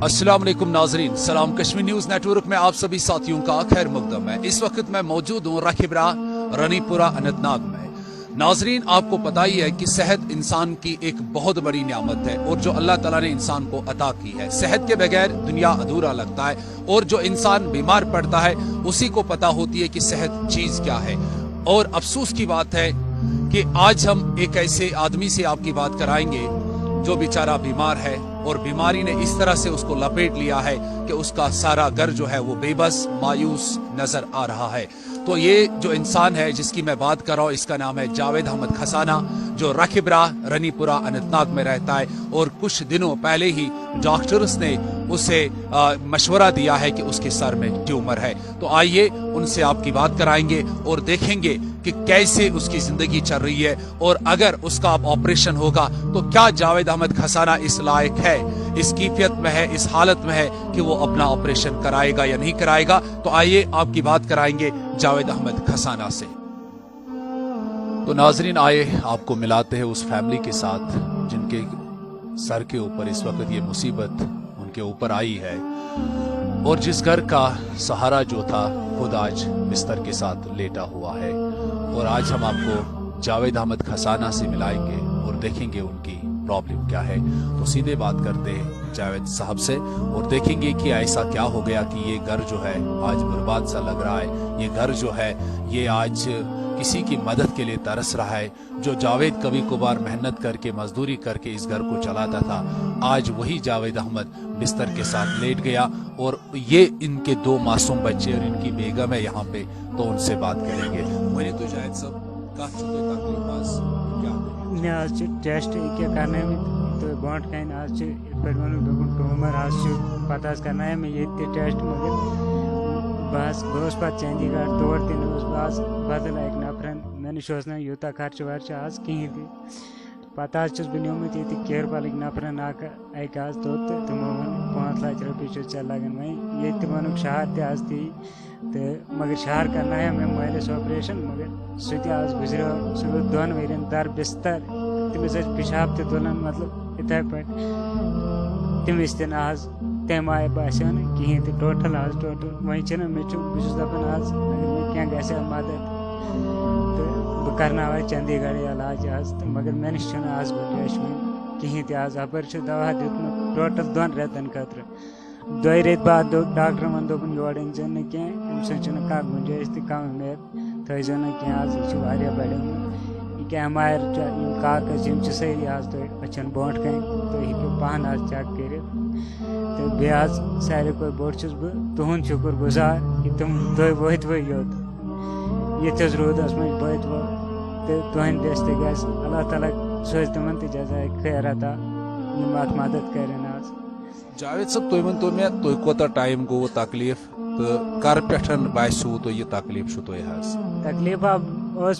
अस्सलाम वालेकुम नाजरीन, सलाम कश्मीर न्यूज नेटवर्क में आप सभी साथियों का खैर मकदम है। इस वक्त मैं मौजूद हूँ राखिबरा रनीपुरा अनंतनाग में। नाजरीन, आपको पता ही है कि सेहत इंसान की एक बहुत बड़ी नियामत है और जो अल्लाह ताला ने इंसान को अता की है। सेहत के बगैर दुनिया अधूरा लगता है और जो इंसान बीमार पड़ता है उसी को पता होती है कि सेहत चीज क्या है। और अफसोस की बात है कि आज हम एक ऐसे आदमी से आपकी बात कराएंगे जो बेचारा बीमार है और बीमारी ने इस तरह से उसको लपेट लिया है कि उसका सारा घर जो है वो बेबस मायूस नजर आ रहा है। तो ये जो इंसान है जिसकी मैं बात कर रहा हूँ, इसका नाम है जावेद अहमद खसाना, जो राखिबरा रनीपुरा अनंतनाग में रहता है। और कुछ दिनों पहले ही डॉक्टर्स ने उसे मशवरा दिया है कि उसके सर में ट्यूमर है। तो आइए उनसे आपकी बात कराएंगे और देखेंगे कि कैसे उसकी जिंदगी चल रही है और अगर उसका अब ऑपरेशन होगा तो क्या जावेद अहमद खसाना इस लायक है, इस कैफियत में है, इस हालत में है कि वो अपना ऑपरेशन कराएगा या नहीं कराएगा। तो आइए आपकी बात कराएंगे जावेद अहमद खसाना से। तो नाजरीन, आए आपको मिलाते हैं उस फैमिली के साथ जिनके सर के ऊपर इस वक्त ये मुसीबत उनके ऊपर आई है और जिस घर का सहारा जो था खुद आज बिस्तर के साथ लेटा हुआ है। और आज हम आपको जावेद अहमद खसाना से मिलाएंगे और देखेंगे उनकी प्रॉब्लम क्या है। तो सीधे बात करते हैं जावेद साहब से और देखेंगे कि ऐसा क्या हो गया कि ये घर जो है आज बर्बाद सा लग रहा है। ये घर जो है ये आज किसी की मदद के लिए तरस रहा है। जो जावेद कभी कभार मेहनत करके मजदूरी करके इस घर को चलाता था, आज वही जावेद अहमद बिस्तर के साथ लेट गया। और ये इनके दो मासूम बच्चे और इनकी बेगम है यहाँ पे, तो उनसे बात करेंगे। वही तो जावेद साहब काफी तकलीफ आज टेस्ट करना है तो ब्रोट कन आज ट्यूमर आज पता करना है मैं ये टेस्ट मगर बस बस पे चंडीगढ़ तौर दिन बस बदल एक नफरन मैं सोचना यूत खर्च वर्च आज कहीं थी पता बह नोमुत ये केयर पाल नफरन अक आज तोत तमो वन 5 लाख रुपये लगन वही ये वन शहर तज ती तो मगर शहर करना है मैं मालिस ऑपरेशन मगर सह आज गुजरो सह 2 वन दर बिस्तर तमिस पेशाब तुलान मतलब इथे पे तमिस आज तम आय बासो कहें तो टोटल आज टोटल वही मे बस दपान आज अगर मे क्या मदद तो बह करना चंडीगढ़ इलाज आज तो मगर मे नश आज गुंजाइश कहें तो आज अपर दवा दितमुत टोटल 2 रेतन खतर 2 रेत बाद डॉक्टर वन दोपन योर अन ना कह कह गुंजाइश तो कम उम्मीद थो ना कह आज यह बढ़ क्या हमारे कागज सारी आज तुम अच्छन ब्रोट कन तुम हेको पान आज चेक कर तो बे आज सारे कोई बोट बह तुहद शुक्र गुजार कि तुम वत वो योत ये रोदस मज बत वो तो तुहद बेस्त अल्लाह ताला सोच तुम जजाय खैर अता अत मदद कर आज। जावेद साहब तुम वन तो मे तुम कोता टाइम गो तकलीफ तो कर पे बासो तो यह तकलीफ तकलीफ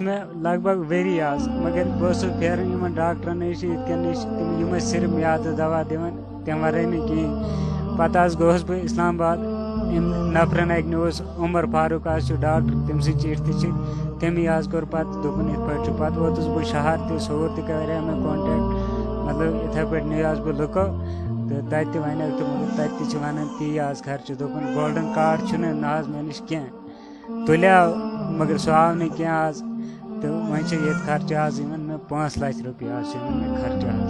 मे लगभग वरी आज मगर बस फेरन डॉक्टर नश तम सिर्फ म्याद दवा दिवन तम वर कहें पता गोस बह इस्लामाबाद नफरन अक उमर फारूक आज डॉक्टर तम चिट्ठी तमी आज कोर पत दोपन इत पे वोतुस बह शहर तोर तक मे कॉन्टेक्ट मतलब इथे पे नी आज बह लुको तो तत वन तो मगर तत वन ती आज खर्च दोपन गोल्डन कार्ड ना मे नश कह तुलिया मगर सह आव न कह आज तो वही ये खर्च आज मे 5 लाख रुपये आज मे खर्च आज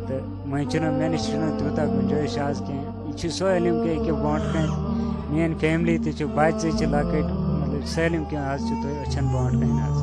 तो वही मे नश तूत गुंजाइश आज कह यह सलम कह ब्रोट कन मेन फैमिली बच्चे लकट मतलब सलम कह आज अच्छन ब्रोट कन आज।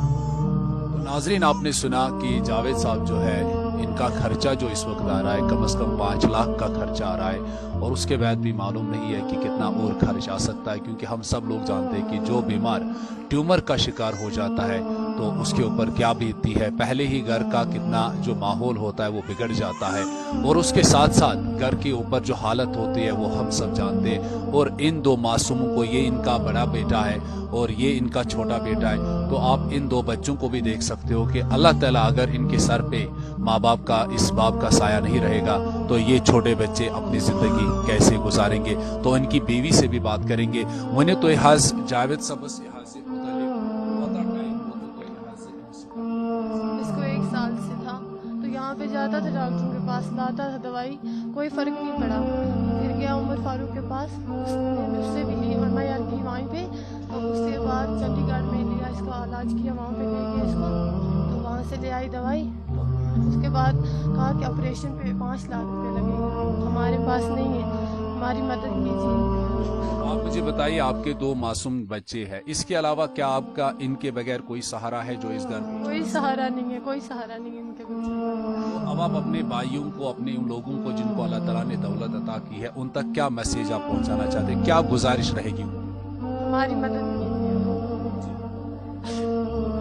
तो नाजरीन, आपने सुना कि जावेद साहब जो है इनका खर्चा जो इस वक्त आ रहा है कम से कम 5 लाख का खर्चा आ रहा है और उसके बाद भी मालूम नहीं है कि कितना और खर्च आ सकता है, क्योंकि हम सब लोग जानते हैं कि जो बीमार ट्यूमर का शिकार हो जाता है तो उसके ऊपर क्या बीतती है। पहले ही घर का कितना जो माहौल होता है वो बिगड़ जाता है और उसके साथ साथ घर के ऊपर जो हालत होती है वो हम सब जानते हैं। और इन 2 मासूमों को, ये इनका बड़ा बेटा है और ये इनका छोटा बेटा है, तो आप इन 2 बच्चों को भी देख सकते हो कि अल्लाह ताला अगर इनके सर पे माँ बाप का, इस बाप का साया नहीं रहेगा तो ये छोटे बच्चे अपनी जिंदगी कैसे गुजारेंगे। तो इनकी बीवी से भी बात करेंगे। वने तो हाज जावेद साहब से इसको 1 साल से था तो यहाँ पे जाता था डॉक्टर के पास, लाता था दवाई, कोई फर्क नहीं पड़ा। फिर गया उमर फारूक के पास, उससे भी ली MIR की वहीं पे, और उसके बाद चंडीगढ़ में लिया, इसका इलाज किया, वहाँ पे ले गया इसको, तो वहाँ से ले आई दवाई। तो उसके बाद कहा कि ऑपरेशन पे 5 लाख रुपए लगेंगे, हमारे पास नहीं है, हमारी मदद कीजिए। आप मुझे बताइए, आपके 2 मासूम बच्चे हैं, इसके अलावा क्या आपका इनके बगैर कोई सहारा है जो इस घर में? कोई सहारा नहीं है, कोई सहारा नहीं है इनके बच्चों अब आप अपने भाइयों को, अपने उन लोगों को जिनको अल्लाह ताला ने दौलत अता की है, उन तक क्या मैसेज आप पहुंचाना चाहते हैं? क्या गुजारिश रहेगी? हमारी मदद कीजिए।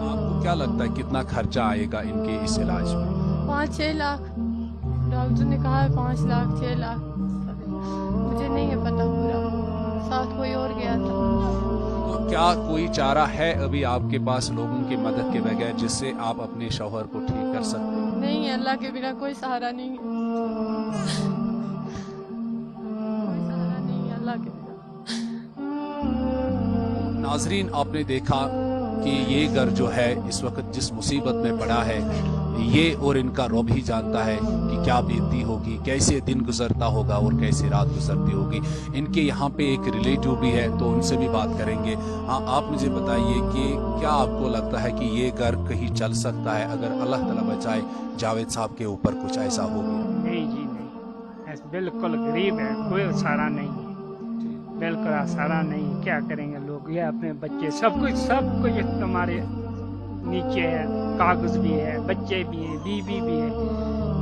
आपको क्या लगता है कितना खर्चा आएगा इनके इस इलाज में? 5-6 लाख डॉक्टर ने कहा है, 5 लाख 6 लाख, मुझे नहीं है पता पूरा, साथ कोई और गया था। तो क्या कोई चारा है अभी आपके पास लोगों की मदद के बगैर जिससे आप अपने शौहर को ठीक कर सकते हैं? नहीं है, अल्लाह के बिना कोई सहारा नहीं है, कोई सहारा नहीं है अल्लाह के बिना। नाजरीन, आपने देखा कि ये घर जो है इस वक्त जिस मुसीबत में पड़ा है, ये और इनका रब ही जानता है कि क्या बीतती होगी, कैसे दिन गुजरता होगा और कैसे रात गुजरती होगी। इनके यहाँ पे एक रिलेटिव भी है, तो उनसे भी बात करेंगे। हाँ, आप मुझे बताइए कि क्या आपको लगता है कि ये घर कहीं चल सकता है अगर अल्लाह ताला बचाए जावेद साहब के ऊपर कुछ ऐसा हो गया? नहीं जी नहीं, ऐसे बिल्कुल गरीब है, कोई सहारा नहीं है, बिल्कुल सहारा नहीं है। क्या करेंगे लोग, ये अपने बच्चे सब कुछ तुम्हारे नीचे है, कागज भी है, बच्चे भी है, बीवी भी है,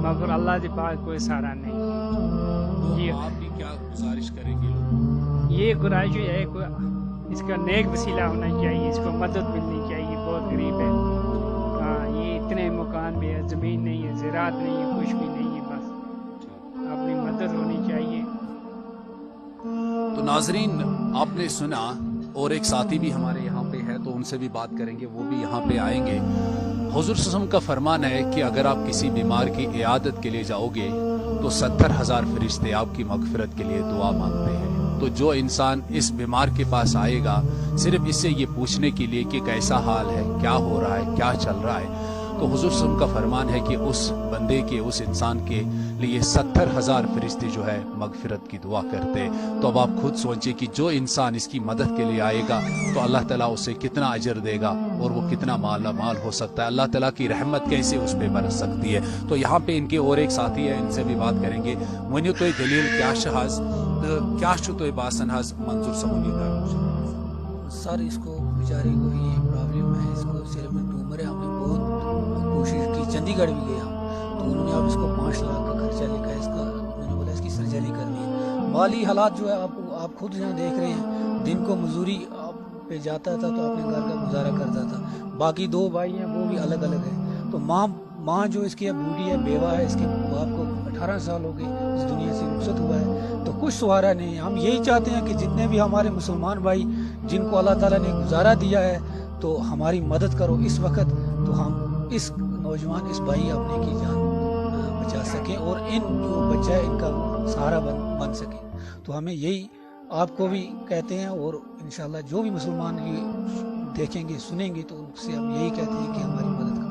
मगर अल्लाह के पास कोई सहारा नहीं। तो आप भी क्या गुजारिश करेंगे लोग? ये गुजारिश है, कोई इसका नेक वसीला होना चाहिए, इसको मदद मिलनी चाहिए, बहुत गरीब है। हाँ, ये इतने मकान भी है, ज़मीन नहीं है, ज़राअत नहीं है, कुछ भी नहीं है, बस अपनी मदद होनी चाहिए। तो नाजरीन, आपने सुना, और एक साथी भी हमारे यहाँ पे है, तो उनसे भी बात करेंगे, वो भी यहाँ पे आएंगे। हुजूर सल्लल्लाहु का फरमान है कि अगर आप किसी बीमार की इयादत के लिए जाओगे तो 70,000 फरिश्ते आपकी मगफिरत के लिए दुआ मांगते हैं। तो जो इंसान इस बीमार के पास आएगा सिर्फ इससे ये पूछने के लिए कि कैसा हाल है, क्या हो रहा है, क्या चल रहा है, तो हुजूर सल्लल्लाहु का फरमान है कि उस बंदे के, उस इंसान के लिए 70,000 फरिश्ते जो है मगफिरत की दुआ करते हैं। तो अब आप खुद सोचिए कि जो इंसान इसकी मदद के लिए आएगा तो अल्लाह ताला उसे कितना अजर देगा और वो कितना माला माल हो सकता है, अल्लाह ताला की रहमत कैसे उस पर बरस सकती है। तो यहाँ पे इनके और एक साथी है, इनसे भी बात करेंगे। वनी तो दलील क्या शहाज क्या तो बासन हज मंजूर समूनी का सर, इसको बेचारे को ये प्रॉब्लम है, इसको सिर में ट्यूमर है। हमने बहुत कोशिश की, चंडीगढ़ भी गया तो उन्होंने अब इसको 5 लाख का खर्चा लिखा है इसका। मैंने बोला इसकी सर्जरी करनी है। माली हालात जो है आप खुद यहाँ देख रहे हैं, दिन को मजदूरी पे जाता था तो अपने घर का गुजारा करता था। बाकी 2 भाई हैं, वो भी अलग अलग है। तो माँ जो इसकी अब बूढ़ी है, बेवा है, इसके बाप को 18 साल हो गए इस दुनिया से रुखसत हुआ है, तो कुछ सहारा नहीं है। हम यही चाहते हैं कि जितने भी हमारे मुसलमान भाई जिनको अल्लाह ताला ने गुजारा दिया है तो हमारी मदद करो इस वक्त, तो हम इस नौजवान इस भाई अपने की जान बचा सकें और इन जो बच्चा है इनका सहारा बन सके। तो हमें यही आपको भी कहते हैं और इंशाल्लाह जो भी मुसलमान ये देखेंगे सुनेंगे तो उनसे हम यही कहते हैं कि हमारी मदद करो।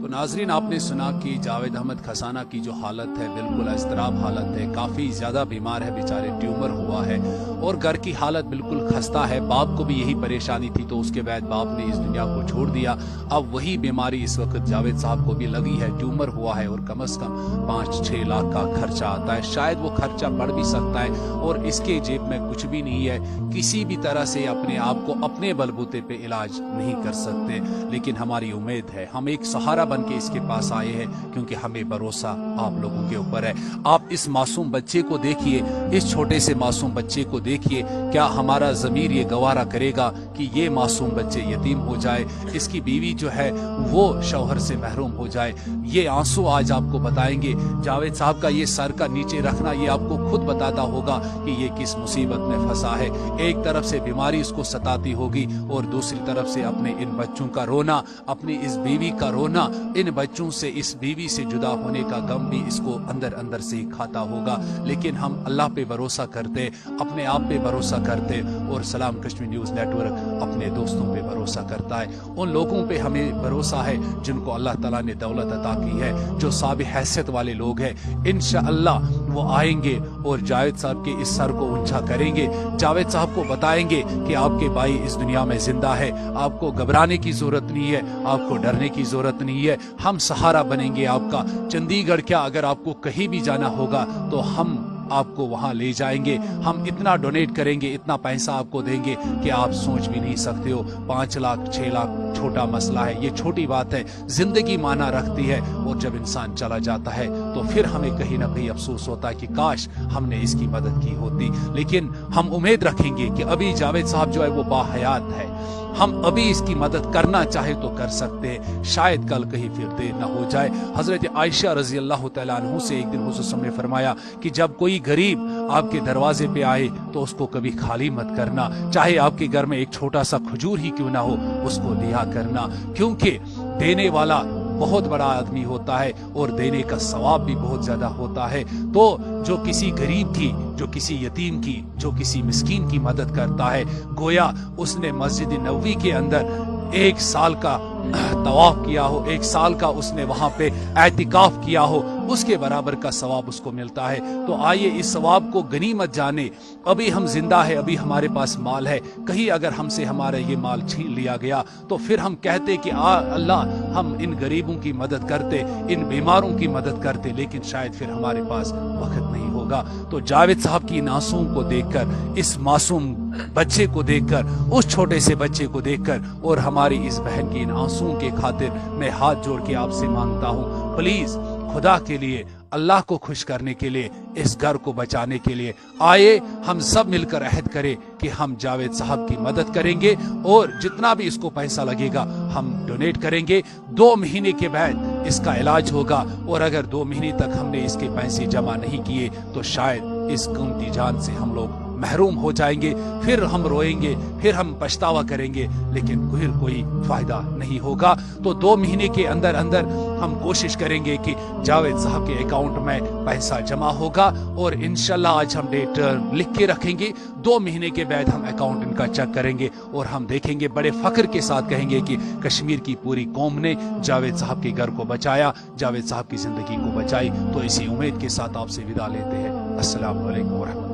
तो नाजरीन, आपने सुना कि जावेद अहमद खसाना की जो हालत है बिल्कुल इस्तराब हालत है, काफ़ी ज़्यादा बीमार है बेचारे, ट्यूमर हुआ है और घर की हालत बिल्कुल खस्ता है। बाप को भी यही परेशानी थी तो उसके बाद बाप ने इस दुनिया को छोड़ दिया। अब वही बीमारी इस वक्त जावेद साहब को भी लगी है, ट्यूमर हुआ है और कम से कम 5-6 लाख का खर्चा आता है। शायद वो खर्चा बढ़ भी सकता है और इसके जेब में कुछ भी नहीं है, किसी भी तरह से अपने आप को अपने बलबूते पे इलाज नहीं कर सकते। लेकिन हमारी उम्मीद है, हम एक सहारा बन के इसके पास आए हैं क्योंकि हमें भरोसा आप लोगों के ऊपर है। आप इस मासूम बच्चे को देखिए, इस छोटे से मासूम बच्चे को देखिए, क्या हमारा ज़मीर ये गवारा करेगा कि ये मासूम बच्चे यतीम हो जाए, इसकी बीवी जो है वो शौहर से महरूम हो जाए। ये आंसू आज आपको बताएंगे, जावेद साहब का ये सर का नीचे रखना ये आपको खुद बताता होगा कि ये किस मुसीबत में फंसा है। एक तरफ से बीमारी इसको सताती होगी और दूसरी तरफ से अपने इन बच्चों का रोना, अपनी इस बीवी का रोना, इन बच्चों से, इस बीवी से जुदा होने का गम भी इसको अंदर अंदर से ही खाता होगा। लेकिन हम अल्लाह पे भरोसा करते, अपने आप पे भरोसा करते और सलाम कश्मीर न्यूज़ नेटवर्क अपने दोस्तों पे भरोसा करता है। उन लोगों पे हमें भरोसा है जिनको अल्लाह ताला ने दौलत अता की है, जो साबिक़ हैसियत वाले लोग हैं। इंशाअल्लाह वो आएंगे और जावेद साहब के इस सर को ऊंचा करेंगे, जावेद साहब को बताएंगे कि आपके भाई इस दुनिया में जिंदा है, आपको घबराने की जरूरत नहीं है, आपको डरने की जरूरत नहीं है, हम सहारा बनेंगे आपका। चंडीगढ़ क्या, अगर आपको कहीं भी जाना होगा तो हम आपको वहां ले जाएंगे, हम इतना डोनेट करेंगे, इतना पैसा आपको देंगे कि आप सोच भी नहीं सकते हो। 5 लाख 6 लाख छोटा मसला है, ये छोटी बात है, जिंदगी माना रखती है। और जब इंसान चला जाता है तो फिर हमें कहीं ना कहीं अफसोस होता है कि काश हमने इसकी मदद की होती। लेकिन हम उम्मीद रखेंगे कि अभी जावेद साहब जो है वो बाहयात है, हम अभी इसकी मदद करना चाहे तो कर सकते हैं, शायद कल कहीं फिर देर न हो जाए। हजरत आयशा रजी अल्लाह तआला अन्हु से एक दिन हुजूर सल्लल्लाहु अलैहि वसल्लम ने फरमाया कि जब कोई गरीब आपके दरवाजे पे आए तो उसको कभी खाली मत करना, चाहे आपके घर में एक छोटा सा खजूर ही क्यों ना हो, उसको दिया करना, क्योंकि देने वाला बहुत बड़ा आदमी होता है और देने का सवाब भी बहुत ज्यादा होता है। तो जो किसी गरीब की, जो किसी यतीम की, जो किसी मिस्कीन की मदद करता है, गोया उसने मस्जिद नबवी के अंदर 1 साल का तवाफ किया हो, 1 साल का उसने वहां पे एतिकाफ किया हो, उसके बराबर का सवाब उसको मिलता है। तो आइए इस सवाब को गनीमत जाने। अभी हम जिंदा है, अभी हमारे पास माल है, कहीं अगर हमसे हमारा ये माल छीन लिया गया तो फिर हम कहते कि अल्लाह हम इन गरीबों की मदद करते, इन बीमारों की मदद करते, लेकिन शायद फिर हमारे पास वक्त नहीं होगा। तो जावेद साहब की इन आंसुओं को देखकर, इस मासूम बच्चे को देखकर, उस छोटे से बच्चे को देखकर और हमारी इस बहन की इन आंसुओं के खातिर मैं हाथ जोड़ के आपसे मांगता हूँ, प्लीज खुदा के लिए, अल्लाह को खुश करने के लिए, इस घर को बचाने के लिए आए हम सब मिलकर अहद करें कि हम जावेद साहब की मदद करेंगे और जितना भी इसको पैसा लगेगा हम डोनेट करेंगे। 2 महीने के बाद इसका इलाज होगा और अगर 2 महीने तक हमने इसके पैसे जमा नहीं किए तो शायद इस कीमती जान से हम लोग महरूम हो जाएंगे, फिर हम रोएंगे, फिर हम पछतावा करेंगे, लेकिन कोई फायदा नहीं होगा। तो 2 महीने के अंदर अंदर हम कोशिश करेंगे कि जावेद साहब के अकाउंट में पैसा जमा होगा और इंशाल्लाह आज हम डेट लिख के रखेंगे। 2 महीने के बाद हम अकाउंट इनका चेक करेंगे और हम देखेंगे, बड़े फख्र के साथ कहेंगे कि कश्मीर की पूरी कौम ने जावेद साहब के घर को बचाया, जावेद साहब की जिंदगी को बचाई। तो इसी उम्मीद के साथ आपसे विदा लेते हैं। अस्सलाम वालेकुम।